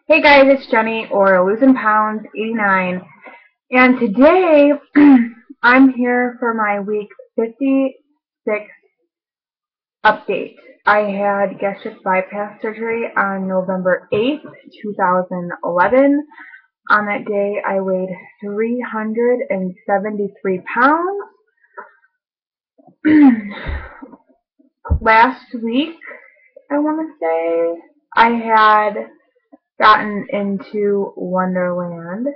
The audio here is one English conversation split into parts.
Hey guys, it's Jenny, or Losing Pounds 89, and today I'm here for my week 56 update. I had gastric bypass surgery on November 8th, 2011. On that day, I weighed 373 pounds. Last week, I want to say, I had gotten into Wonderland.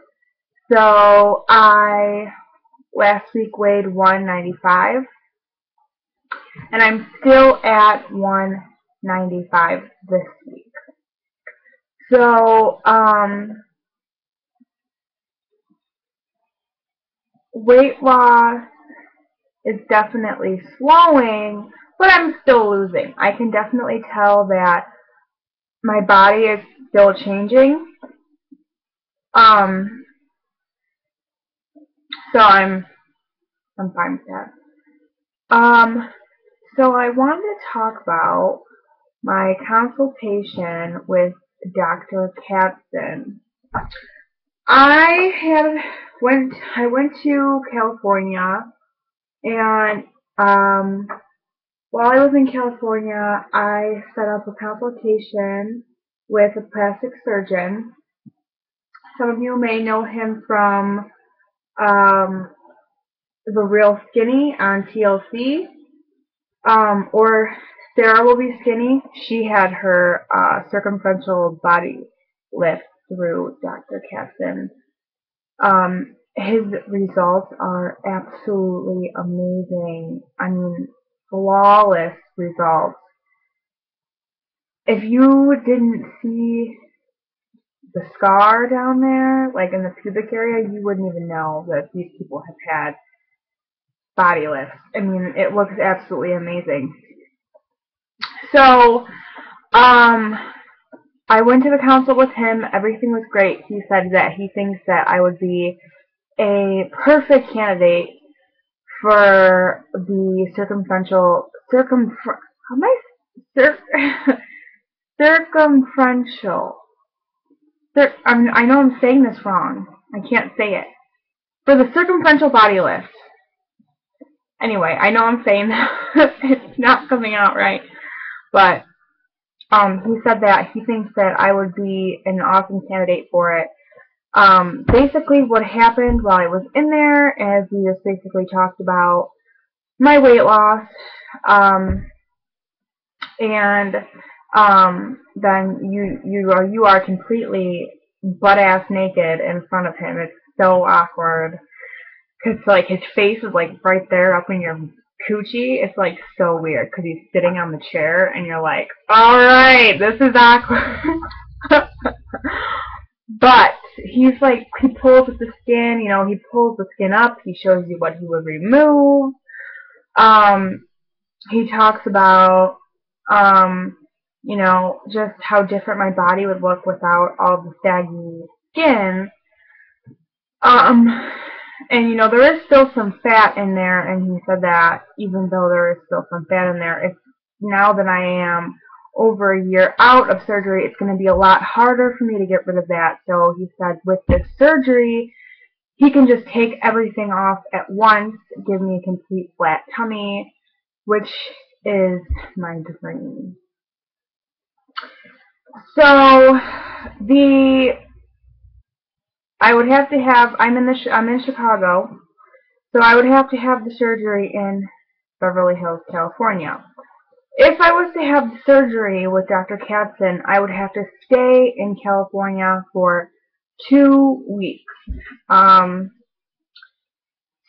So I last week weighed 195, and I'm still at 195 this week. So weight loss is definitely slowing, but I'm still losing. I can definitely tell that my body is still changing. Um, so I'm fine with that. So I wanted to talk about my consultation with Dr. Katzen. I went to California, and while I was in California, I set up a consultation with a plastic surgeon. Some of you may know him from um, The Real Skinny on TLC, or Sarah Will Be Skinny. She had her circumferential body lift through Dr. Katzen. His results are absolutely amazing. I mean, flawless results. If you didn't see the scar down there, like in the pubic area, you wouldn't even know that these people have had body lifts. I mean, it looks absolutely amazing. So, I went to the consult with him. Everything was great. He said that he thinks that I would be a perfect candidate for the circumferential. I know I'm saying this wrong. I can't say it. For the circumferential body lift. Anyway, I know I'm saying it's not coming out right, but he said that he thinks that I would be an awesome candidate for it. Basically, what happened while I was in there is we just basically talked about my weight loss, and then you are completely butt ass naked in front of him. It's so awkward because like his face is like right there up in your coochie. It's like so weird because he's sitting on the chair and you're like, all right, this is awkward. But he's like, he pulls at the skin, he pulls the skin up. He shows you what he would remove. He talks about, just how different my body would look without all the saggy skin. And there is still some fat in there, and he said that even though there is still some fat in there, it's now that I am over a year out of surgery, it's going to be a lot harder for me to get rid of that. So he said with this surgery, he can just take everything off at once, give me a complete flat tummy, which is my dream. So I would have to have, I'm in Chicago, so I would have to have the surgery in Beverly Hills, California. If I was to have the surgery with Dr. Katzen, I would have to stay in California for 2 weeks.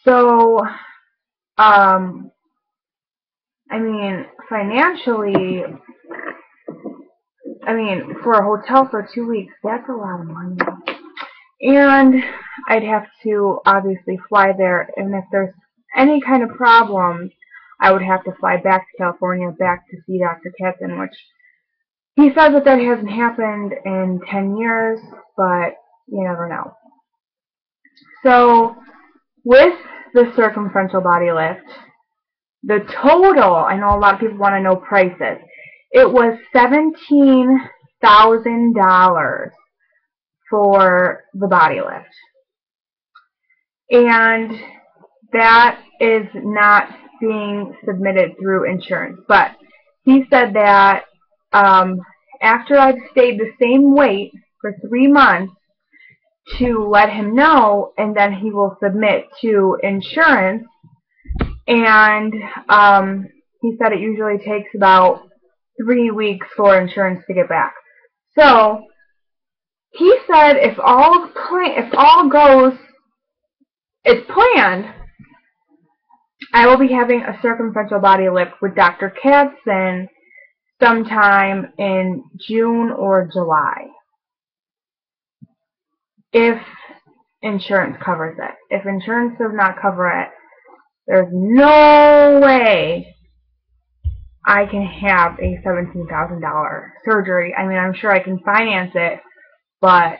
So, I mean, financially, for a hotel for 2 weeks, that's a lot of money. And I'd have to obviously fly there, and if there's any kind of problems, I would have to fly back to California, back to see Dr. Katzen, which he says that hasn't happened in 10 years, but you never know. So, with the circumferential body lift, the total, I know a lot of people want to know prices, it was $17,000 for the body lift. And that is not being submitted through insurance. But he said that after I've stayed the same weight for 3 months, to let him know, and then he will submit to insurance. And he said it usually takes about 3 weeks for insurance to get back. So he said if all goes as planned, I will be having a circumferential body lift with Dr. Katzen sometime in June or July, if insurance covers it. If insurance does not cover it, there's no way I can have a $17,000 surgery. I mean, I'm sure I can finance it, but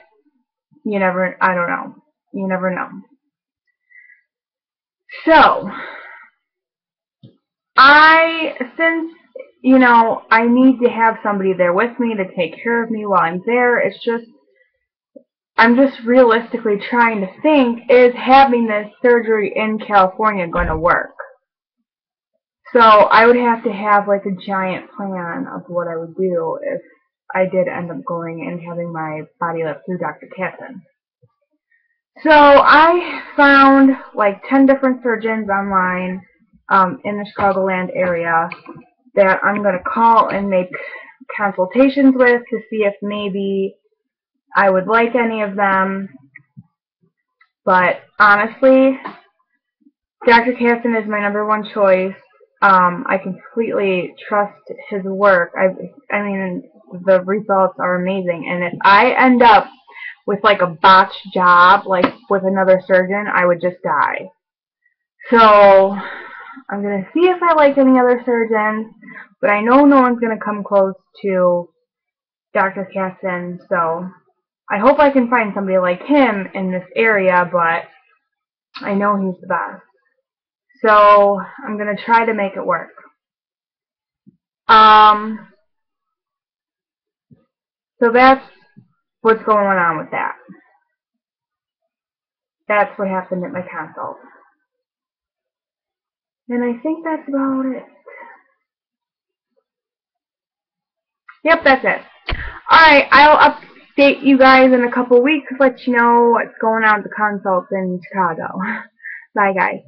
I don't know. You never know. So, since, I need to have somebody there with me to take care of me while I'm there, I'm just realistically trying to think, is having this surgery in California going to work? So I would have to have like a giant plan of what I would do if I did end up going and having my body lift through Dr. Katzen. So I found like 10 different surgeons online in the Chicagoland area that I'm going to call and make consultations with to see if maybe I would like any of them. But honestly, Dr. Katzen is my #1 choice. I completely trust his work. I mean, the results are amazing. And if I end up with like a botched job, like with another surgeon, I would just die. So I'm going to see if I like any other surgeons, but I know no one's going to come close to Dr. Katzen, so I hope I can find somebody like him in this area, but I know he's the best. So I'm going to try to make it work. So that's what's going on with that. That's what happened at my consult. And I think that's about it. Yep, that's it. Alright, I'll update you guys in a couple weeks, let you know what's going on at the consults in Chicago. Bye, guys.